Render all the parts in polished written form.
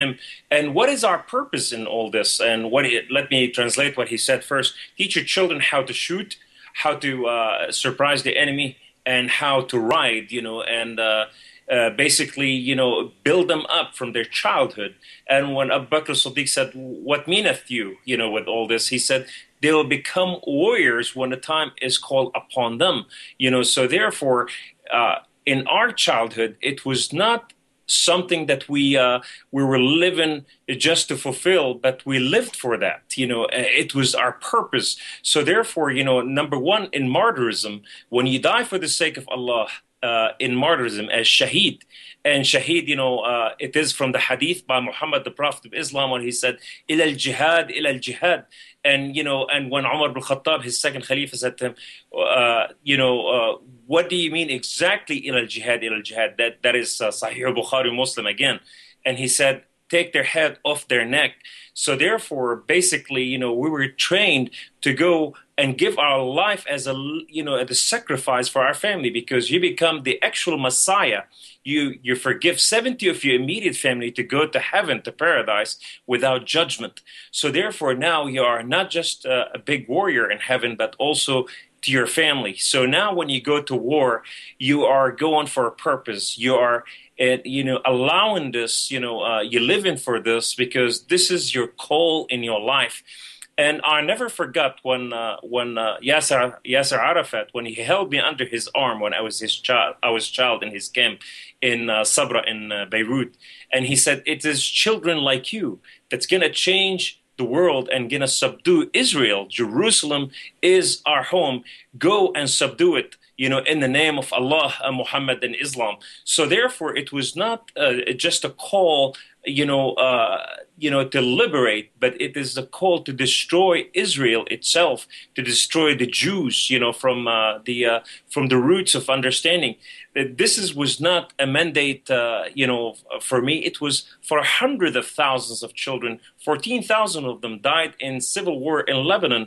And what is our purpose in all this? And let me translate what he said first. Teach your children how to shoot, how to surprise the enemy, and how to ride, and basically, build them up from their childhood. And when Abu Bakr Siddiq said, "What meaneth you, with all this?" He said, "They will become warriors when the time is called upon them." So therefore, in our childhood, it was not something that we were living just to fulfill, but we lived for that. It was our purpose. So therefore, number one, in martyrism, when you die for the sake of Allah, in martyrism as shaheed. And shaheed, it is from the hadith by Muhammad, the Prophet of Islam, when he said, "Ila al-jihad, ila al-jihad." And when Umar ibn Khattab, his second Khalifa, said to him, what do you mean exactly ila al-jihad, ila al-jihad? That is Sahih Bukhari Muslim again. And he said, take their head off their neck. So therefore, basically, we were trained to go and give our life as a sacrifice for our family, because you become the actual Messiah. You forgive 70 of your immediate family to go to heaven, to paradise, without judgment. So therefore, now you are not just a big warrior in heaven, but also to your family. So now when you go to war, you are going for a purpose. You are allowing this, you live in for this, because this is your call in your life. And I never forgot when Yasser Arafat, when he held me under his arm when I was child in his camp in Sabra in Beirut, and he said, "It is children like you that's going to change the world and going to subdue Israel. Jerusalem is our home. Go and subdue it, in the name of Allah, Muhammad, and Islam." So therefore, it was not just a call, to liberate, but it is the call to destroy Israel itself, to destroy the Jews, from the roots of understanding. That this was not a mandate, for me. It was for hundreds of thousands of children. 14,000 of them died in civil war in Lebanon,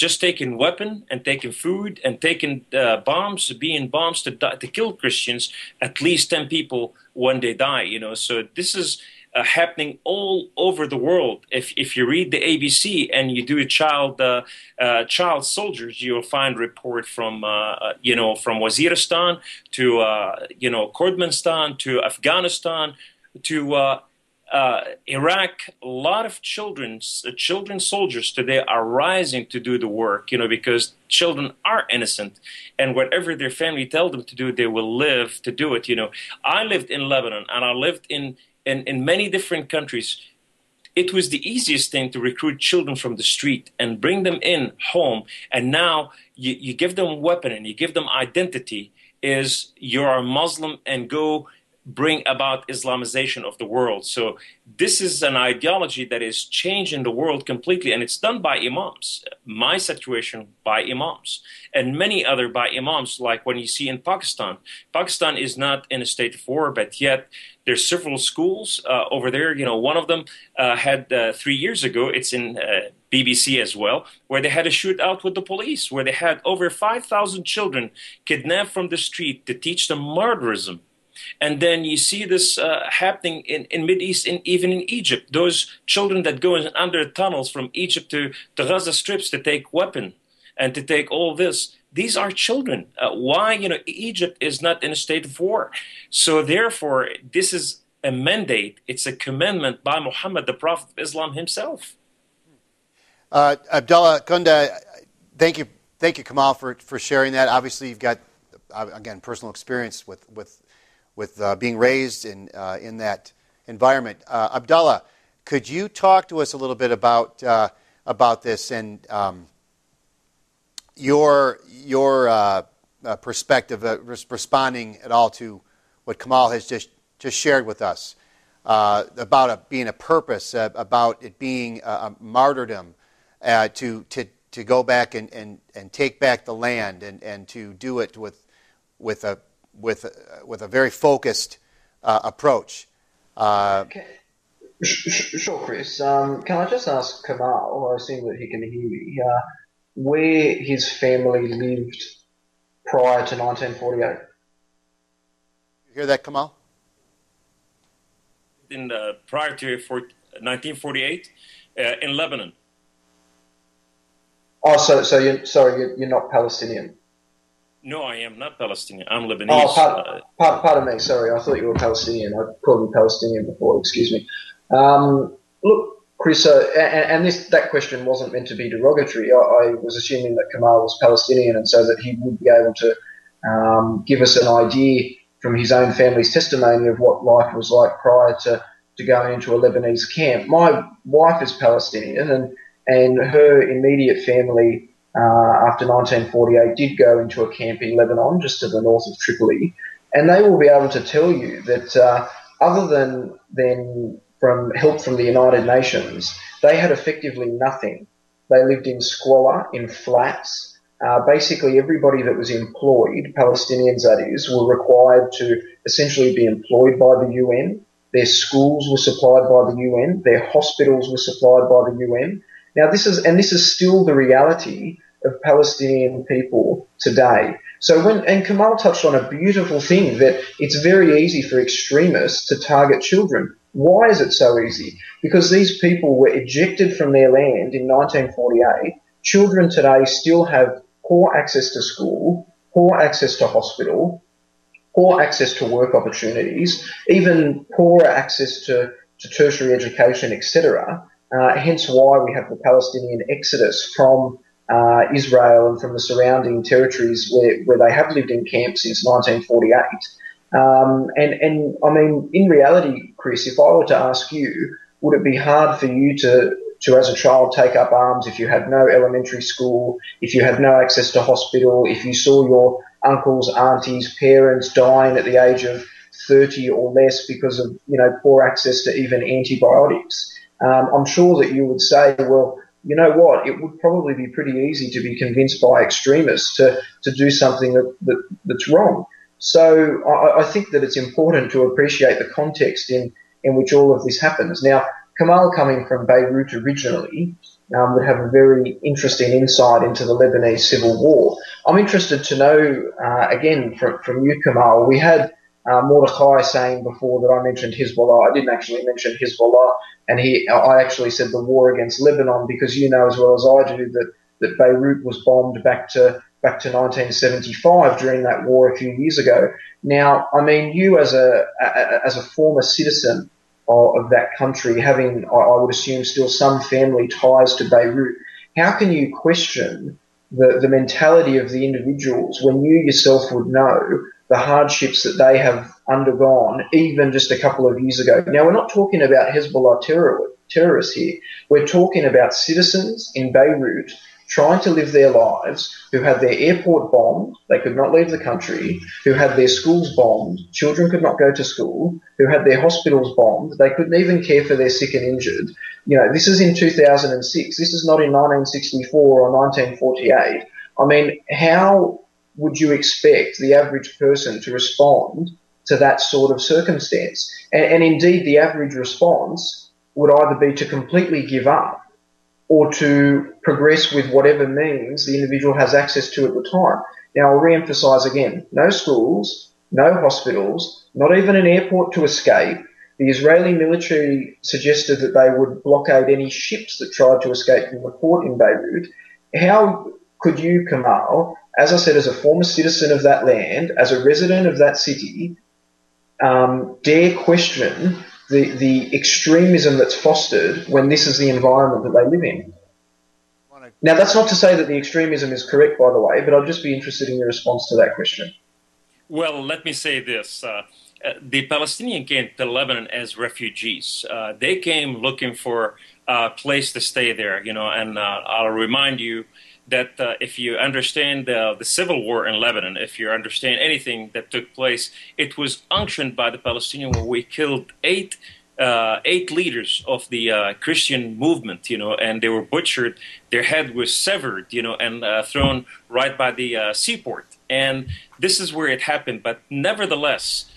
just taking weapon and taking food and taking bombs to kill Christians. At least 10 people when they die. So this is happening all over the world. If you read the ABC and you do child soldiers, you'll find report from from Waziristan to Kurdistan to Afghanistan to Iraq. A lot of children soldiers today are rising to do the work, because children are innocent, and whatever their family tell them to do, they will live to do it. I lived in Lebanon, and I lived in many different countries. It was the easiest thing to recruit children from the street and bring them in home. And now you give them a weapon and you give them identity, is you're a Muslim, and go bring about Islamization of the world. So this is an ideology that is changing the world completely, and it's done by imams. My situation by imams, and many other by imams, like when you see in Pakistan. Pakistan is not in a state of war, but yet there's several schools over there. One of them had 3 years ago, it's in BBC as well, where they had a shootout with the police, where they had over 5,000 children kidnapped from the street to teach them martyrism. And then you see this happening in Mideast, even in Egypt. Those children that go under tunnels from Egypt to Gaza strips to take weapon and to take all this. These are children. Why? Egypt is not in a state of war. So therefore, this is a mandate. It's a commandment by Muhammad, the Prophet of Islam himself. Abdullah Kunda, thank you, Kamal, for sharing that. Obviously, you've got again personal experience with being raised in that environment. Abdullah, could you talk to us a little bit about this and your perspective, responding at all to what Kamal has just shared with us about it being a purpose, about it being a martyrdom, to go back and take back the land and to do it with a very focused approach. Sure, Chris. Can I just ask Kamal, I assume that he can hear me, where his family lived prior to 1948? You hear that, Kamal? prior to 1948 in Lebanon. Oh, so you're not Palestinian. No, I am not Palestinian. I'm Oh, Lebanese. pardon me. Sorry, I thought you were Palestinian. I called you Palestinian before. Excuse me. Look, Chris, and that question wasn't meant to be derogatory. I was assuming that Kamal was Palestinian, and so that he would be able to give us an idea from his own family's testimony of what life was like prior to going into a Lebanese camp. My wife is Palestinian, and her immediate family after 1948 did go into a camp in Lebanon, just to the north of Tripoli, and they will be able to tell you that other than from help from the United Nations, they had effectively nothing. They lived in squalor, in flats. Basically, everybody that was employed, Palestinians that is, were required to essentially be employed by the UN. Their schools were supplied by the UN. Their hospitals were supplied by the UN. Now, this is still the reality of Palestinian people today. So and Kamal touched on a beautiful thing, that it's very easy for extremists to target children. Why is it so easy? Because these people were ejected from their land in 1948. Children today still have poor access to school, poor access to hospital, poor access to work opportunities, even poorer access to tertiary education, etc. Hence why we have the Palestinian exodus from Israel and from the surrounding territories where they have lived in camps since 1948. And I mean, in reality, Chris, if I were to ask you, would it be hard for you to as a child take up arms if you had no elementary school, if you had no access to hospital, if you saw your uncles, aunties, parents dying at the age of 30 or less because of, poor access to even antibiotics? I'm sure that you would say, well, you know what, it would probably be pretty easy to be convinced by extremists to do something that's wrong. So I think that it's important to appreciate the context in which all of this happens. Now, Kamal, coming from Beirut originally, would have a very interesting insight into the Lebanese civil war. I'm interested to know, again, from you, Kamal, we had Mordechai saying before that I mentioned Hezbollah. I didn't actually mention Hezbollah, and I actually said the war against Lebanon, because you know as well as I do that Beirut was bombed back to 1975 during that war a few years ago. Now, I mean, you as a former citizen of that country, having, I would assume, still some family ties to Beirut, how can you question the mentality of the individuals when you yourself would know the hardships that they have undergone even just a couple of years ago? Now, we're not talking about Hezbollah terrorists here. We're talking about citizens in Beirut trying to live their lives, who had their airport bombed, they could not leave the country, who had their schools bombed, children could not go to school, who had their hospitals bombed, they couldn't even care for their sick and injured. This is in 2006. This is not in 1964 or 1948. I mean, how would you expect the average person to respond to that sort of circumstance? And indeed, the average response would either be to completely give up or to progress with whatever means the individual has access to at the time. Now, I'll re-emphasise again, no schools, no hospitals, not even an airport to escape. The Israeli military suggested that they would blockade any ships that tried to escape from the port in Beirut. How could you, Kamal, as I said, as a former citizen of that land, as a resident of that city, dare question the extremism that's fostered when this is the environment that they live in? Now, that's not to say that the extremism is correct, by the way, but I'd just be interested in your response to that question. Well, let me say this. The Palestinians came to Lebanon as refugees. They came looking for a place to stay there, and I'll remind you that if you understand the civil war in Lebanon, if you understand anything that took place, it was unctioned by the Palestinians, where we killed eight leaders of the Christian movement, and they were butchered. Their head was severed, and thrown right by the seaport. And this is where it happened. But nevertheless,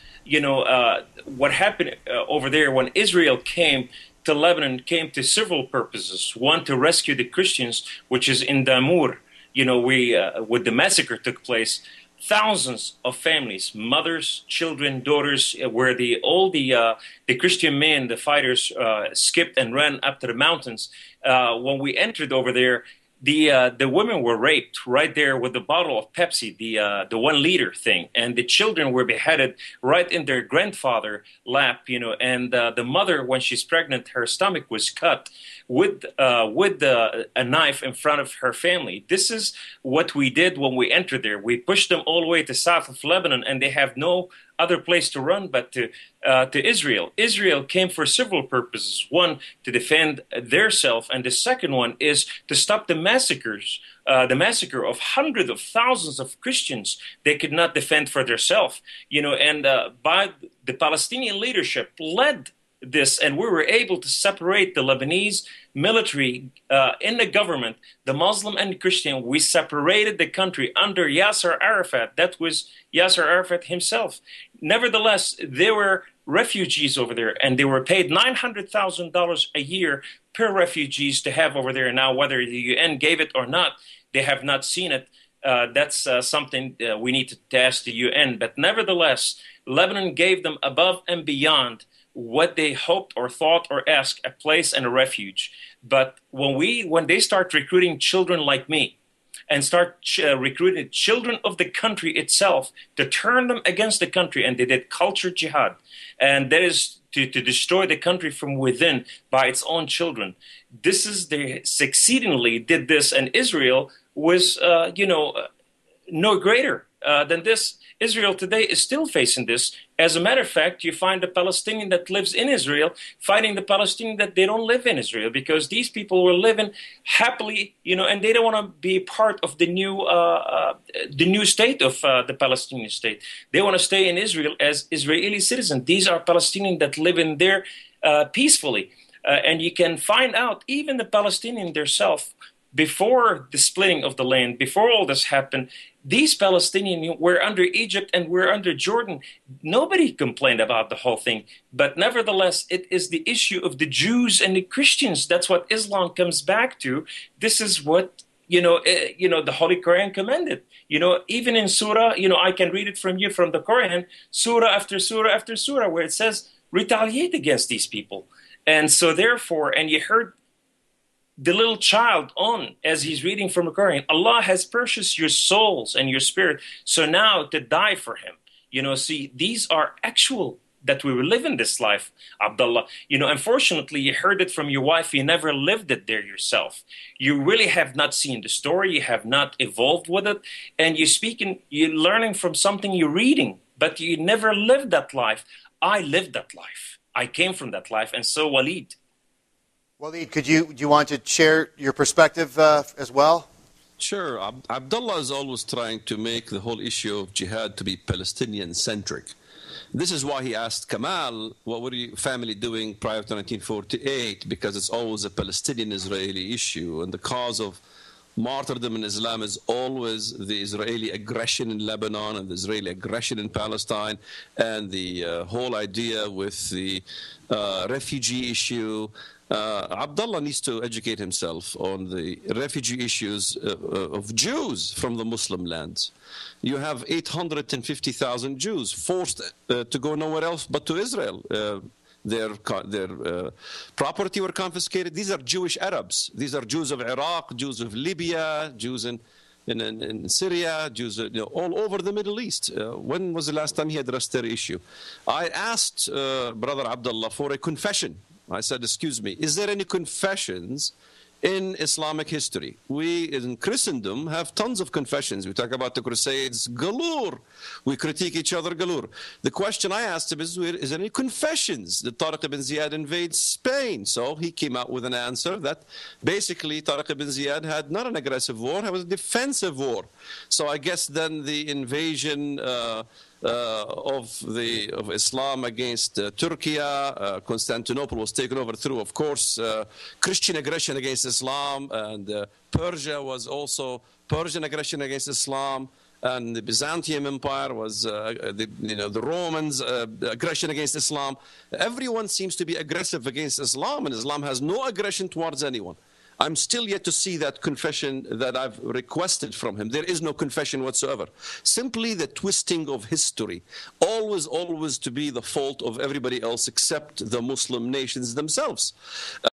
what happened over there when Israel came to Lebanon came to several purposes. One, to rescue the Christians, which is in Damour, where the massacre took place. thousands of families, mothers, children, daughters, where the Christian men, the fighters, skipped and ran up to the mountains. When we entered over there, the women were raped right there with the bottle of Pepsi, the 1 liter thing, and the children were beheaded right in their grandfather lap, and the mother, when she's pregnant, her stomach was cut with a knife in front of her family. This is what we did when we entered there. We pushed them all the way to south of Lebanon, and they have no other place to run but to Israel. Israel came for several purposes. One, to defend their self, and the second one is to stop the massacres, the massacre of hundreds of thousands of Christians they could not defend for themselves. And by the Palestinian leadership led this, and we were able to separate the Lebanese military in the government, the Muslim and the Christian. We separated the country under Yasser Arafat. That was Yasser Arafat himself. Nevertheless, there were refugees over there, and they were paid $900,000 a year per refugees to have over there. Now, whether the UN gave it or not, they have not seen it. That's something we need to ask the UN. But nevertheless, Lebanon gave them above and beyond what they hoped or thought or asked, a place and a refuge. But when they start recruiting children like me, and start recruiting children of the country itself to turn them against the country, and they did culture jihad, and that is to destroy the country from within by its own children. They succeedingly did this, and Israel was, no greater than this. Israel today is still facing this. As a matter of fact, you find the Palestinian that lives in Israel fighting the Palestinian that they don't live in Israel, because these people were living happily, and they don't want to be part of the new state of the Palestinian state. They want to stay in Israel as Israeli citizens. These are Palestinians that live in there peacefully. And you can find out even the Palestinian themselves, before the splitting of the land, before all this happened, these Palestinians were under Egypt and were under Jordan. Nobody complained about the whole thing. But nevertheless, it is the issue of the Jews and the Christians. That's what Islam comes back to. This is what, the Holy Quran commanded. Even in Surah, I can read it from the Quran, Surah after Surah after Surah, where it says, retaliate against these people. And so therefore, and you heard the little child on as he's reading from the Quran, Allah has purchased your souls and your spirit. So now to die for him, see, these are actual that we will live in this life, Abdullah. Unfortunately, you heard it from your wife. You never lived it there yourself. You really have not seen the story. You have not evolved with it. And you're learning from something you're reading, but you never lived that life. I lived that life. I came from that life. And so, Walid. Walid, do you want to share your perspective as well? Sure. Abdullah is always trying to make the whole issue of jihad to be Palestinian-centric. This is why he asked Kamal, what were your family doing prior to 1948? Because it's always a Palestinian-Israeli issue, and the cause of martyrdom in Islam is always the Israeli aggression in Lebanon and the Israeli aggression in Palestine, and the whole idea with the refugee issue. Abdullah needs to educate himself on the refugee issues of Jews from the Muslim lands. You have 850,000 Jews forced to go nowhere else but to Israel. Their property were confiscated. These are Jewish Arabs. These are Jews of Iraq, Jews of Libya, Jews in Syria, Jews all over the Middle East. When was the last time he addressed their issue? I asked Brother Abdullah for a confession. I said, excuse me, is there any confessions in Islamic history? We in Christendom have tons of confessions. We talk about the Crusades galore. We critique each other galore. The question I asked him is there any confessions that Tariq ibn Ziyad invades Spain? So he came out with an answer that basically Tariq ibn Ziyad had not an aggressive war, it was a defensive war. So I guess then the invasion of Islam against Turkey, Constantinople was taken over through, of course, Christian aggression against Islam, and Persia was also Persian aggression against Islam, and the Byzantium Empire was the Romans aggression against Islam. Everyone seems to be aggressive against Islam, and Islam has no aggression towards anyone. I'm still yet to see that confession that I've requested from him. There is no confession whatsoever. Simply the twisting of history, always to be the fault of everybody else except the Muslim nations themselves.